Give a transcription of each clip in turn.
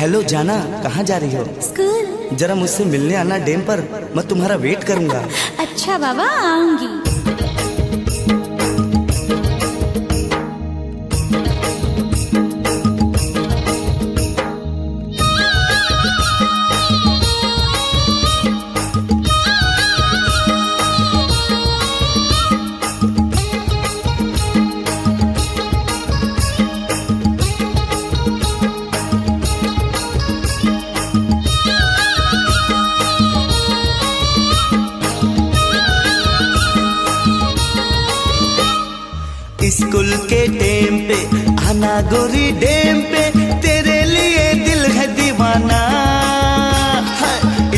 Hello जाना, कहाँ जा रही हो? स्कूल। जरा मुझसे मिलने आना डैम पर, मैं तुम्हारा वेट करूंगा। अच्छा बाबा, आऊंगी। स्कूल के टाइम पे आना गोरी डैम पे, तेरे लिए दिल है दीवाना।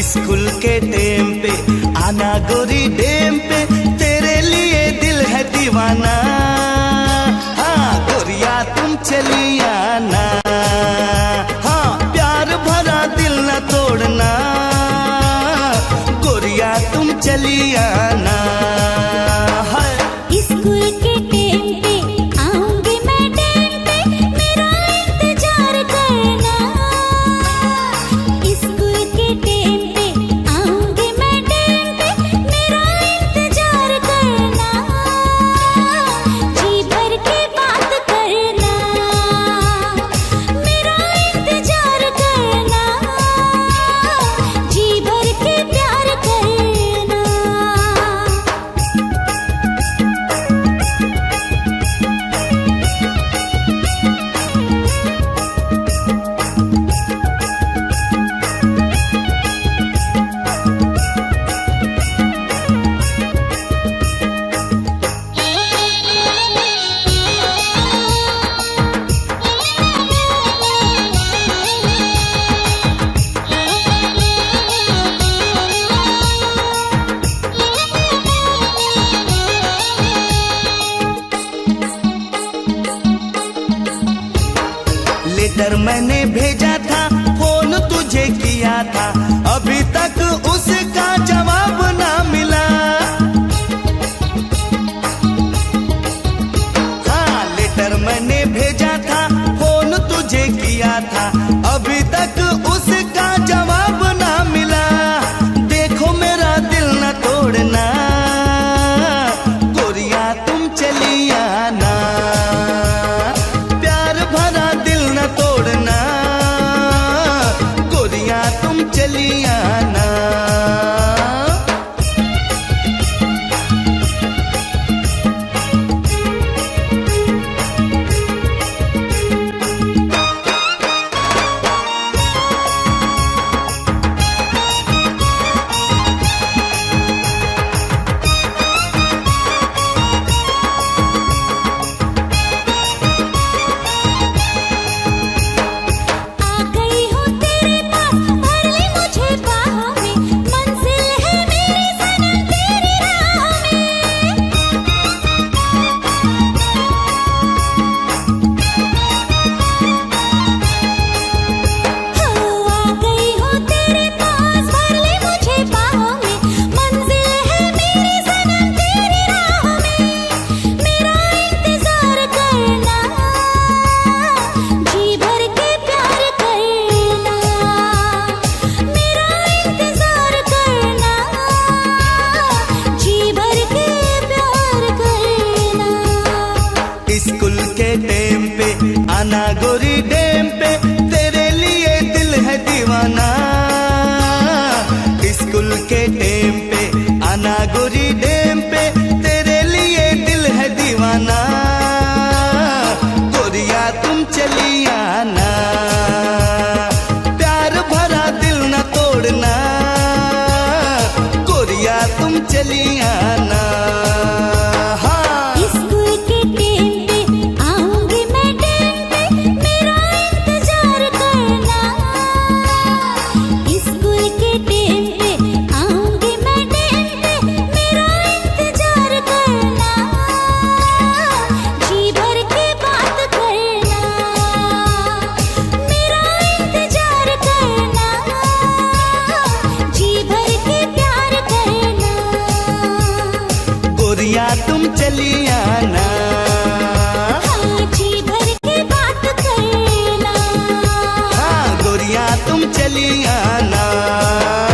स्कूल के टाइम पे आना गोरी डैम पे, तेरे लिए दिल है दीवाना। हाँ गोरिया तुम चली आना, हाँ प्यार भरा दिल न तोड़ना। गोरिया तुम चली आना। स्कूल के टाइम पे आऊंगी मैं डैम पे, मेरा इंतजार करना। स्कूल के टाइम पे आऊंगी मैं डैम पे, मेरा इंतजार करना। जी भर के बात करना, मेरा इंतजार करना। जी भर के प्यार करना। लेटर मैंने भेजा था, फोन तुझे किया था, अभी तक उसका जवाब ना मिला। हाँ लेटर मैंने भेजा था, फोन तुझे किया था, अभी तक उसका जवाब ना मिला। देखो मेरा दिल न तोड़ना, गोरिया तुम चली आना। तोड़ना गोरिया तुम चली आना। चली आना।